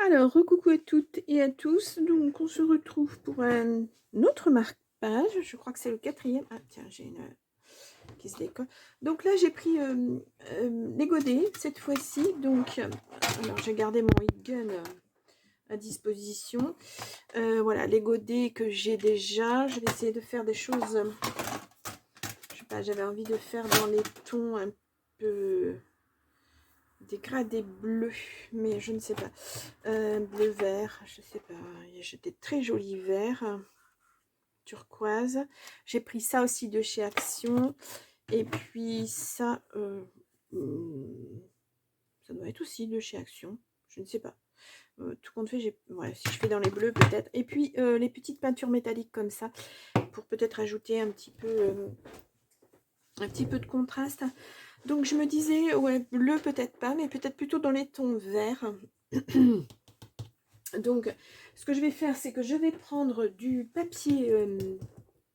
Alors, recoucou à toutes et à tous. Donc, on se retrouve pour un autre marque-page. Je crois que c'est le 4e. Ah, tiens, j'ai une qui se décolle. Donc là, j'ai pris les godets cette fois-ci. Donc, alors, j'ai gardé mon heat gun à disposition. Voilà, les godets que j'ai déjà. Je vais essayer de faire des choses. Je sais pas, j'avais envie de faire dans les tons un peu dégradé bleu, mais je ne sais pas. Bleu vert, je sais pas. J'ai des très jolis verts turquoise. J'ai pris ça aussi de chez Action. Et puis ça, ça doit être aussi de chez Action. Je ne sais pas. Tout compte fait, ouais, si je fais dans les bleus peut-être. Et puis les petites peintures métalliques comme ça, pour peut-être ajouter un petit peu de contraste. Donc je me disais, ouais, bleu peut-être pas, mais peut-être plutôt dans les tons verts. Donc ce que je vais faire, c'est que je vais prendre du papier,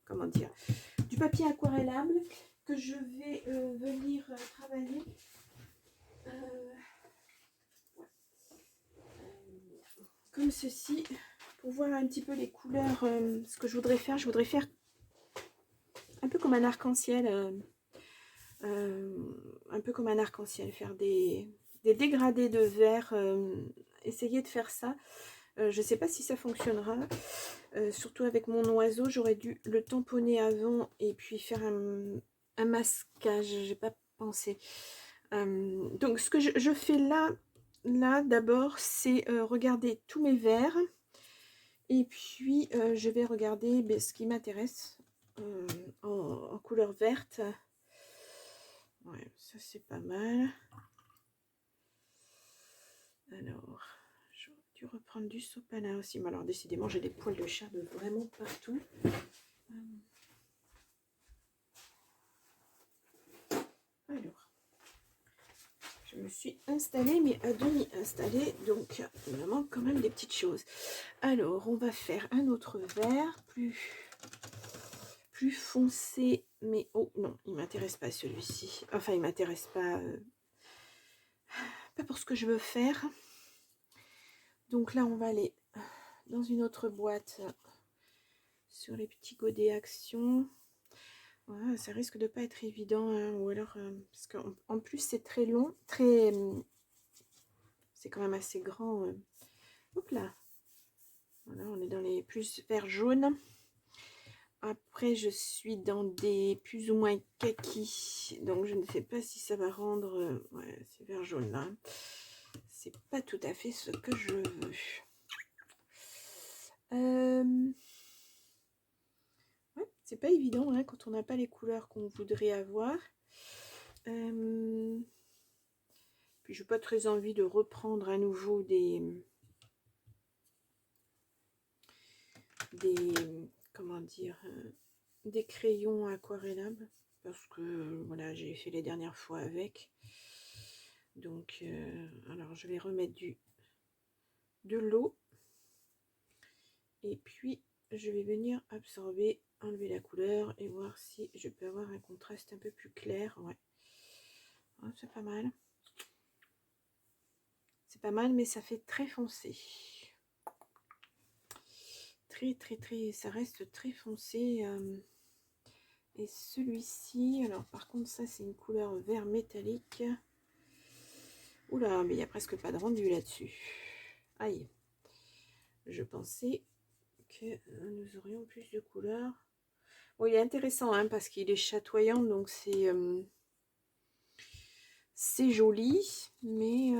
comment dire, du papier aquarellable que je vais venir travailler. Comme ceci, pour voir un petit peu les couleurs, ce que je voudrais faire. Je voudrais faire un peu comme un arc-en-ciel. Un peu comme un arc-en-ciel, faire des dégradés de vert, essayer de faire ça. Je ne sais pas si ça fonctionnera, surtout avec mon oiseau, j'aurais dû le tamponner avant et puis faire un masquage, j'ai pas pensé. Donc ce que je fais là d'abord, c'est regarder tous mes verres et puis je vais regarder ce qui m'intéresse en couleur verte. Ouais, ça c'est pas mal. Alors, j'aurais dû reprendre du sopalin aussi. Mais alors, décidément, j'ai des poils de chat de vraiment partout. Alors, je me suis installée, mais à demi installée. Donc, il me manque quand même des petites choses. Alors, on va faire un autre vert, plus foncé. Mais, oh non, il ne m'intéresse pas celui-ci. Enfin, il ne m'intéresse pas, pas pour ce que je veux faire. Donc là, on va aller dans une autre boîte sur les petits godets Action. Ouais, ça risque de pas être évident, hein, ou alors parce qu'en plus c'est très long, c'est quand même assez grand. Hop là, voilà, on est dans les plus vert jaune. Après, je suis dans des plus ou moins kaki, donc je ne sais pas si ça va rendre. Ouais, c'est vert jaune là. C'est pas tout à fait ce que je veux. Ouais, c'est pas évident hein, quand on n'a pas les couleurs qu'on voudrait avoir. Puis j'ai pas très envie de reprendre à nouveau des comment dire, des crayons aquarellables parce que voilà, j'ai fait les dernières fois avec. Donc alors je vais remettre de l'eau et puis je vais venir absorber, enlever la couleur et voir si je peux avoir un contraste un peu plus clair. Ouais, c'est pas mal. C'est pas mal, mais ça fait très foncé. Très, ça reste très foncé. Et celui-ci, alors par contre, ça c'est une couleur vert métallique. Oula, mais il n'y a presque pas de rendu là-dessus. Aïe. Je pensais que nous aurions plus de couleurs. Bon, il est intéressant hein, parce qu'il est chatoyant, donc c'est joli, mais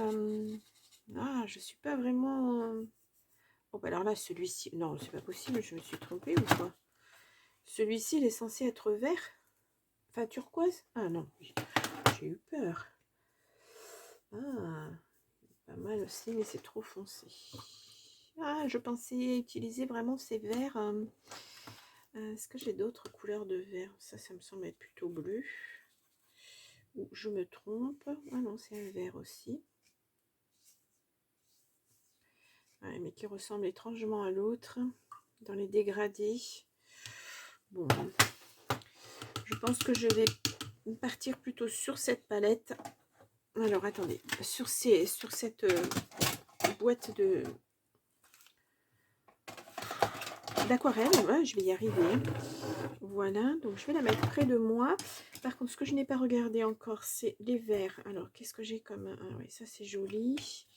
je suis pas vraiment. Bon, bah alors là, celui-ci, non, c'est pas possible, je me suis trompée ou quoi? Celui-ci, il est censé être vert, enfin turquoise. Ah non, j'ai eu peur. Ah, pas mal aussi, mais c'est trop foncé. Ah, je pensais utiliser vraiment ces verts. Est-ce que j'ai d'autres couleurs de vert? Ça me semble être plutôt bleu. Ou je me trompe? Ah non, c'est un vert aussi. Ouais, mais qui ressemble étrangement à l'autre. Dans les dégradés. Bon, je pense que je vais partir plutôt sur cette palette. Alors, attendez. Sur cette boîte de d'aquarelle. Ouais, je vais y arriver. Hein. Voilà, donc je vais la mettre près de moi. Par contre, ce que je n'ai pas regardé encore, c'est les verres. Alors, qu'est-ce que j'ai comme... Ah oui, ça c'est joli.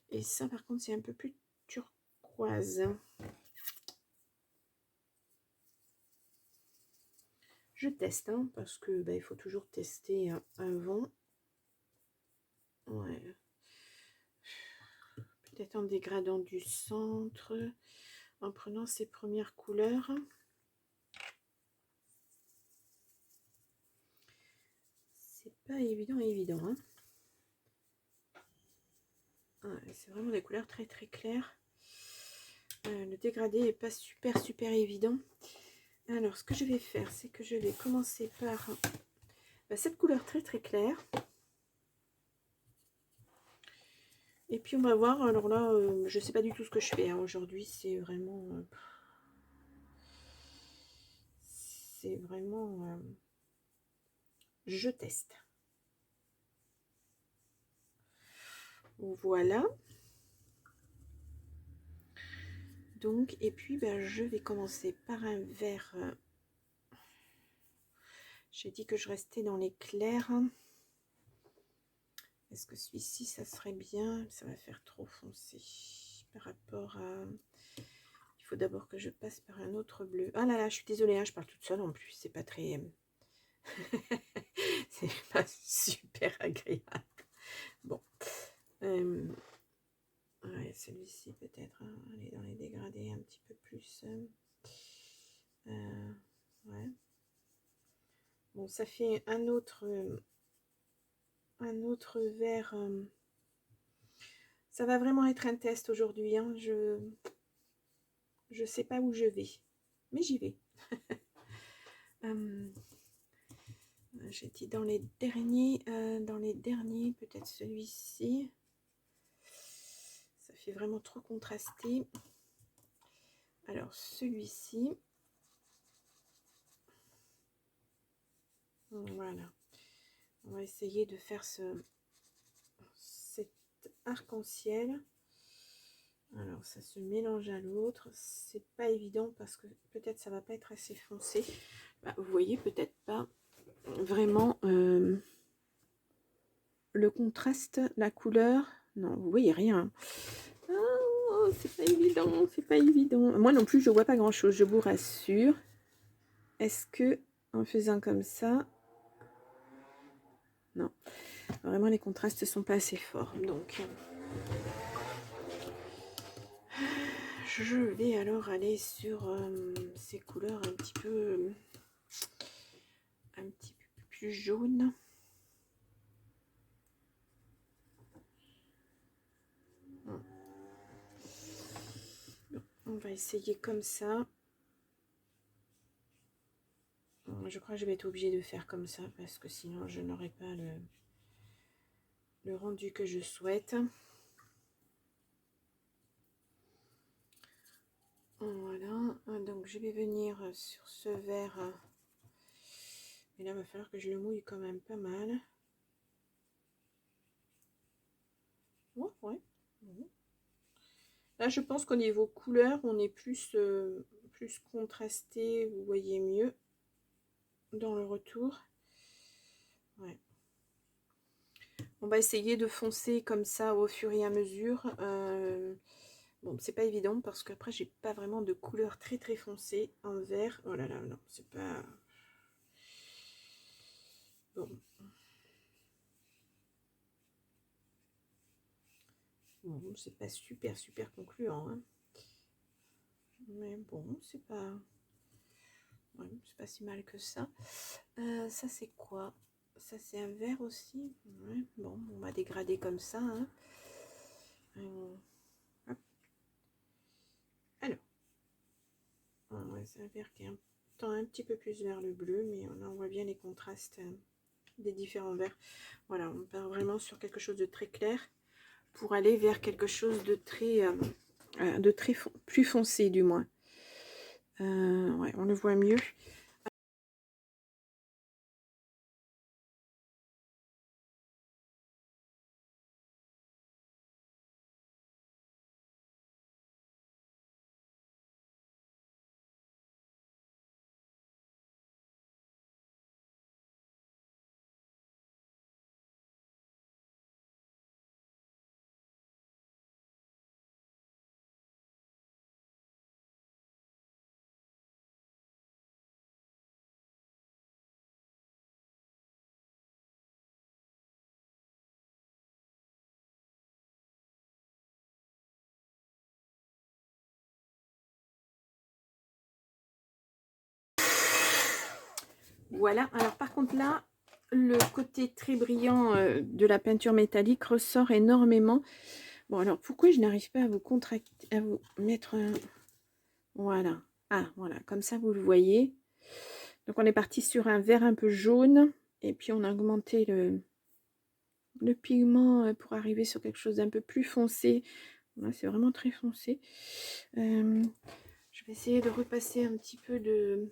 Et ça, par contre, c'est un peu plus turquoise. Je teste, hein, parce que il faut toujours tester avant. Ouais. Peut-être en dégradant du centre, en prenant ces premières couleurs. C'est pas évident, hein. Ouais, c'est vraiment des couleurs très très claires. Le dégradé est pas super évident. Alors, ce que je vais faire, c'est que je vais commencer par cette couleur très très claire. Et puis on va voir. Alors là, je sais pas du tout ce que je fais. Hein. Aujourd'hui, c'est vraiment... je teste. Voilà. Donc, et puis je vais commencer par un vert. J'ai dit que je restais dans les clairs. Est-ce que celui-ci, ça serait bien? Ça va faire trop foncé par rapport à... Il faut d'abord que je passe par un autre bleu. Ah là là, je suis désolée, hein, je parle toute seule en plus. C'est pas très... c'est pas super agréable. Bon. Ouais, celui-ci peut-être. Hein, aller dans les dégradés un petit peu plus. Ouais. Bon, ça fait un autre vert. Ça va vraiment être un test aujourd'hui. Hein. Je sais pas où je vais, mais j'y vais. J'ai dit dans les derniers, peut-être celui-ci. Ça fait vraiment trop contrasté. Alors celui-ci. Voilà. On va essayer de faire cet arc-en-ciel. Alors ça se mélange à l'autre. C'est pas évident parce que peut-être ça va pas être assez foncé. Vous voyez peut-être pas vraiment le contraste, la couleur. Non, vous voyez rien. Oh, c'est pas évident, c'est pas évident. Moi non plus, je vois pas grand chose, je vous rassure. Est-ce que en faisant comme ça, non, vraiment les contrastes sont pas assez forts. Donc je vais alors aller sur ces couleurs un petit peu plus jaunes. On va essayer comme ça. Je crois que je vais être obligée de faire comme ça parce que sinon je n'aurai pas le rendu que je souhaite. Voilà, donc je vais venir sur ce vert. Et là, il va falloir que je le mouille quand même pas mal. Ouais, ouais. Là, je pense qu'au niveau couleur, on est plus contrasté, vous voyez mieux dans le retour. Ouais. On va essayer de foncer comme ça au fur et à mesure. Bon, c'est pas évident parce qu'après, j'ai pas vraiment de couleur très très foncée en vert. Oh là là, non, c'est pas... Bon. Bon, c'est pas super concluant. Hein. Mais bon, c'est pas... Ouais, c'est pas si mal que ça. Ça, c'est quoi? Ça, c'est un vert aussi. Ouais, bon, on va dégrader comme ça. Hein. Alors, ouais, c'est un vert qui est un petit peu plus vers le bleu, mais on en voit bien les contrastes des différents verts. Voilà, on part vraiment sur quelque chose de très clair pour aller vers quelque chose de très, plus foncé du moins. Ouais, on le voit mieux. Voilà, alors par contre là, le côté très brillant de la peinture métallique ressort énormément. Bon, alors pourquoi je n'arrive pas à vous contracter, à vous mettre un... Voilà. Ah, voilà, comme ça vous le voyez. Donc on est parti sur un vert un peu jaune. Et puis on a augmenté le pigment pour arriver sur quelque chose d'un peu plus foncé. Là, c'est vraiment très foncé. Je vais essayer de repasser un petit peu de...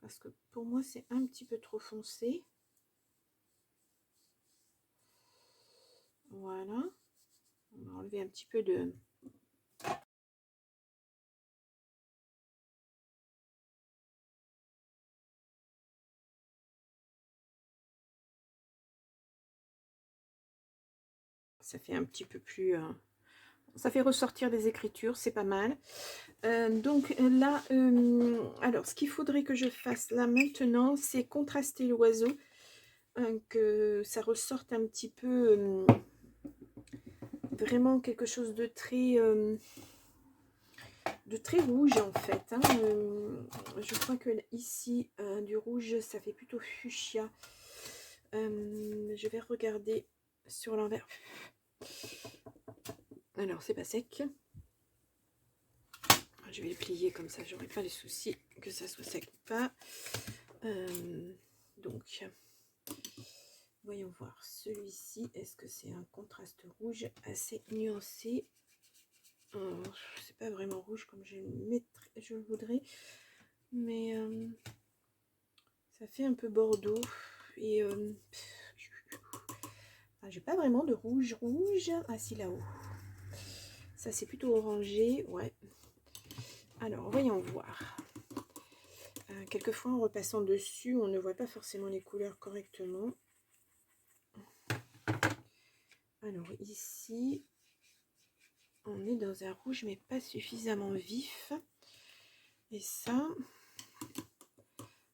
Parce que pour moi, c'est un petit peu trop foncé. Voilà. On va enlever un petit peu de... Ça fait un petit peu plus... ça fait ressortir des écritures, c'est pas mal. Donc là, alors ce qu'il faudrait que je fasse là maintenant, c'est contraster l'oiseau, que ça ressorte un petit peu vraiment quelque chose de très rouge en fait. Hein. Je crois que ici, du rouge, ça fait plutôt fuchsia. Je vais regarder sur l'envers. Alors, c'est pas sec. Je vais le plier comme ça, j'aurai pas les soucis que ça soit sec ou pas. Donc, voyons voir. Celui-ci, est-ce que c'est un contraste rouge assez nuancé? C'est pas vraiment rouge comme je le voudrais, mais ça fait un peu bordeaux. Et j'ai pas vraiment de rouge. Ah si, là-haut. Ça, c'est plutôt orangé, ouais. Alors, voyons voir. Quelquefois, en repassant dessus, on ne voit pas forcément les couleurs correctement. Alors, ici, on est dans un rouge, mais pas suffisamment vif. Et ça...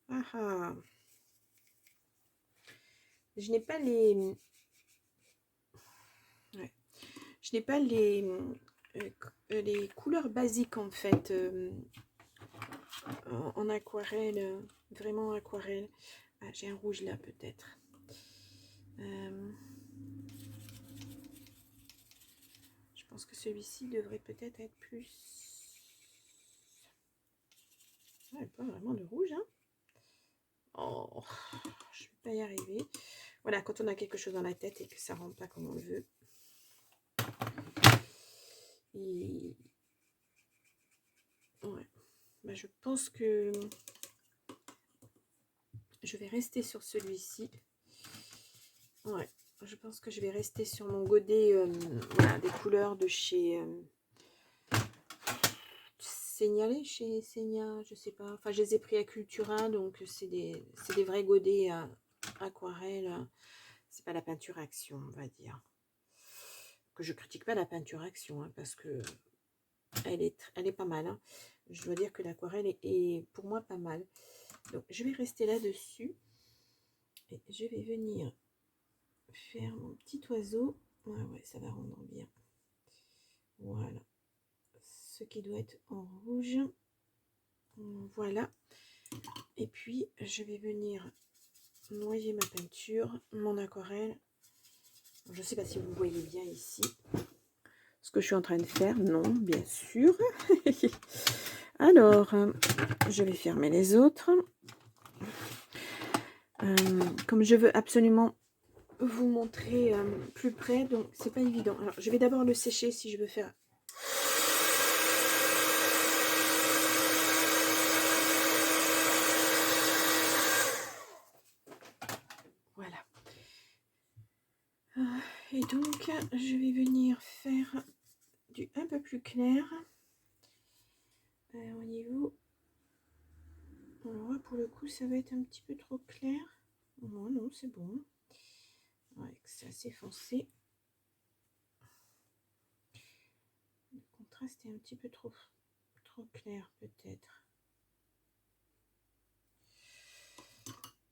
Ah ah. Je n'ai pas les... Ouais. Je n'ai pas les couleurs basiques, en fait, en aquarelle, vraiment aquarelle. Ah, j'ai un rouge là, peut-être. Je pense que celui-ci devrait peut-être être plus... Ouais, pas vraiment de rouge, hein. Oh, je ne vais pas y arriver. Voilà, quand on a quelque chose dans la tête et que ça ne rentre pas comme on le veut. Et... Ouais. Bah, je pense que je vais rester sur celui-ci. Ouais, je pense que je vais rester sur mon godet voilà, des couleurs de chez Signalé, chez Segna, je sais pas. Enfin, je les ai pris à Cultura, donc c'est des vrais godets aquarelle. C'est pas la peinture action, on va dire. Que je critique pas la peinture action, hein, parce que elle est pas mal. Hein. Je dois dire que l'aquarelle est pour moi pas mal. Donc, je vais rester là-dessus. Et je vais venir faire mon petit oiseau. Ouais, ça va rendre bien. Voilà. Ce qui doit être en rouge. Voilà. Et puis, je vais venir noyer ma peinture, mon aquarelle. Je ne sais pas si vous voyez bien ici ce que je suis en train de faire. Non, bien sûr. Alors, je vais fermer les autres. Comme je veux absolument vous montrer plus près, donc c'est pas évident. Alors, je vais d'abord le sécher si je veux faire... Voilà. Et donc, je vais venir faire du un peu plus clair au niveau... Alors là, pour le coup, ça va être un petit peu trop clair. Non, non, c'est bon. Ouais, c'est assez foncé. Le contraste est un petit peu trop clair, peut-être.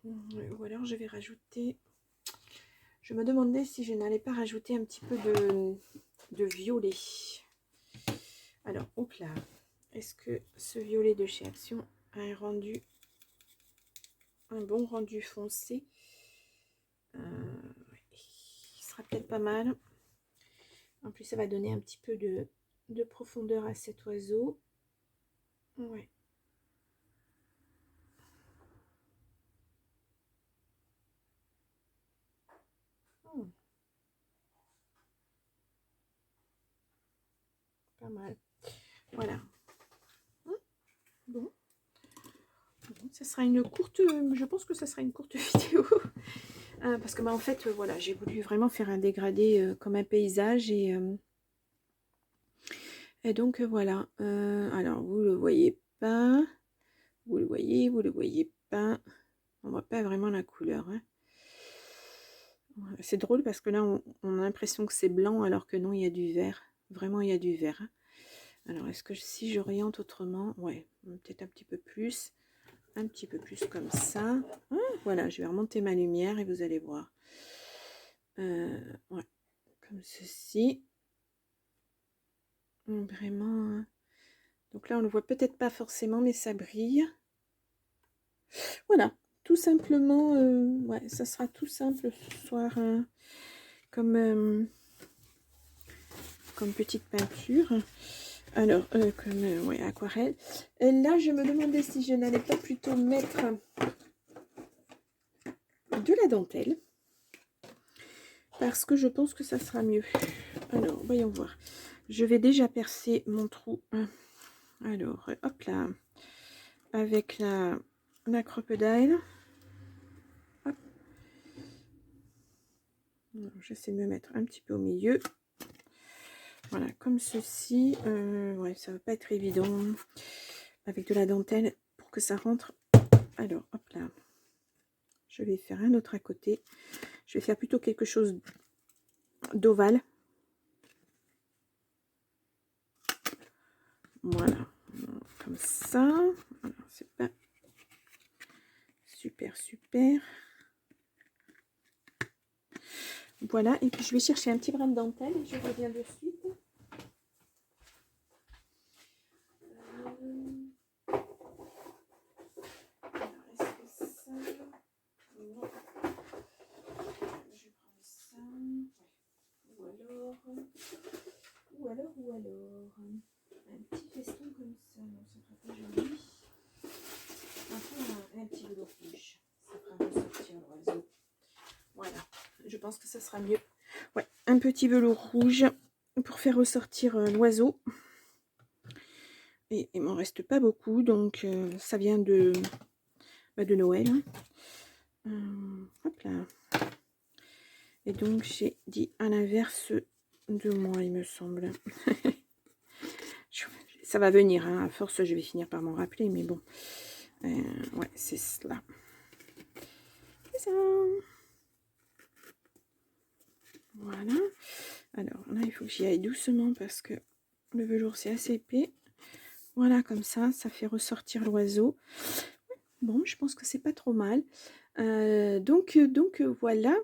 Ou alors, je vais rajouter... Je me demandais si je n'allais pas rajouter un petit peu de violet. Alors, hop là. Est-ce que ce violet de chez Action a un rendu un bon rendu foncé. Il sera peut-être pas mal. En plus, ça va donner un petit peu de profondeur à cet oiseau. Ouais. Pas mal. Voilà. Bon. Ça sera une courte, je pense que ça sera une courte vidéo. Parce que en fait, voilà, j'ai voulu vraiment faire un dégradé comme un paysage. Et donc, voilà. Alors, vous le voyez pas. Vous le voyez pas. On voit pas vraiment la couleur. Hein. C'est drôle parce que là, on a l'impression que c'est blanc alors que non, il y a du vert. Vraiment, il y a du vert. Hein. Alors, est-ce que si j'oriente autrement, ouais, peut-être un petit peu plus. Un petit peu plus comme ça. Ah, voilà, je vais remonter ma lumière et vous allez voir. Ouais, comme ceci. Vraiment. Donc là, on ne le voit peut-être pas forcément, mais ça brille. Voilà, tout simplement. Ouais, ça sera tout simple ce soir comme petite peinture. Alors, comme ouais, aquarelle. Et là, je me demandais si je n'allais pas plutôt mettre de la dentelle. Parce que je pense que ça sera mieux. Alors, voyons voir. Je vais déjà percer mon trou. Alors, hop là. Avec la crocodile. Hop. J'essaie de me mettre un petit peu au milieu. Voilà, comme ceci. Ouais, ça va pas être évident. Avec de la dentelle pour que ça rentre. Alors, hop là. Je vais faire un autre à côté. Je vais faire plutôt quelque chose d'ovale. Voilà. Comme ça. C'est pas super, super. Voilà. Et puis, je vais chercher un petit brin de dentelle et je reviens de suite. Ou alors, un petit feston comme ça, non, ça fera pas joli. Enfin, un petit velours rouge, ça fera ressortir l'oiseau. Voilà, je pense que ça sera mieux. Ouais, un petit velours rouge pour faire ressortir l'oiseau. Et il m'en reste pas beaucoup, donc ça vient de Noël. Hop là. Et donc j'ai dit à l'inverse de moi, il me semble. Ça va venir, hein. À force, je vais finir par m'en rappeler, mais bon. Ouais, c'est cela. C'est ça. Voilà. Alors là, il faut que j'y aille doucement parce que le velours, c'est assez épais. Voilà, comme ça fait ressortir l'oiseau. Bon, je pense que c'est pas trop mal. Donc voilà.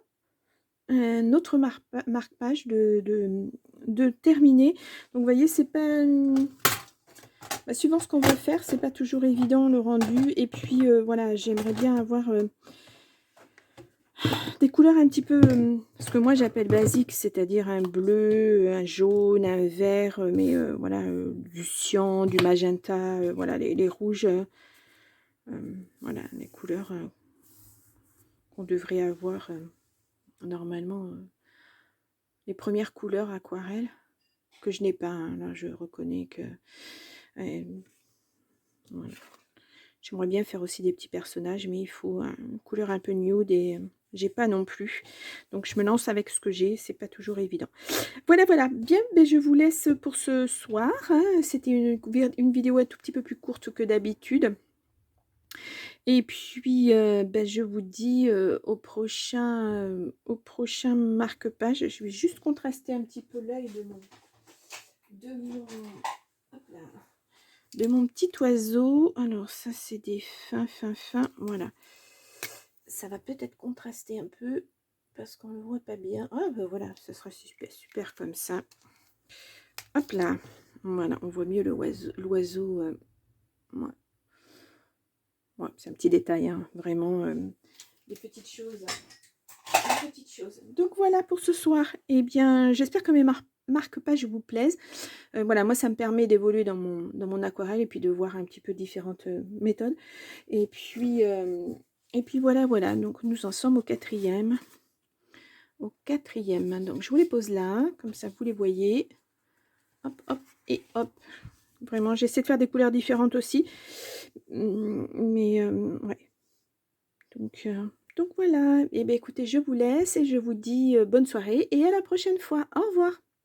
Notre marque-page de terminer. Donc, vous voyez, c'est pas... Bah, suivant ce qu'on veut faire, c'est pas toujours évident le rendu. Et puis, voilà, j'aimerais bien avoir des couleurs un petit peu... ce que moi, j'appelle basique, c'est-à-dire un bleu, un jaune, un vert, mais voilà, du cyan, du magenta, voilà, les rouges. Voilà, les couleurs qu'on devrait avoir normalement. Les premières couleurs aquarelles que je n'ai pas. Hein. Là, je reconnais que voilà. J'aimerais bien faire aussi des petits personnages, mais il faut une couleur un peu nude et j'ai pas non plus. Donc, je me lance avec ce que j'ai. C'est pas toujours évident. Voilà, voilà. Bien, ben, je vous laisse pour ce soir. Hein. C'était une vidéo un tout petit peu plus courte que d'habitude. Et puis, ben, je vous dis au prochain marque-page. Je vais juste contraster un petit peu l'œil de mon petit oiseau. Alors, ça, c'est des fins. Voilà. Ça va peut-être contraster un peu parce qu'on le voit pas bien. Ah, ben voilà, ce sera super comme ça. Hop là. Voilà, on voit mieux l'oiseau. Ouais. Ouais, c'est un petit détail, hein, vraiment, des petites choses. Des petites choses. Donc voilà pour ce soir. Eh bien, j'espère que mes marque-pages vous plaisent. Voilà, moi, ça me permet d'évoluer dans mon aquarelle et puis de voir un petit peu différentes méthodes. Et puis voilà, voilà. Donc, nous en sommes au quatrième. Au quatrième. Donc, je vous les pose là, comme ça, vous les voyez. Hop, hop, et hop. Vraiment, j'essaie de faire des couleurs différentes aussi. Mais, ouais. Donc voilà. Et bien, écoutez, je vous laisse et je vous dis bonne soirée et à la prochaine fois. Au revoir.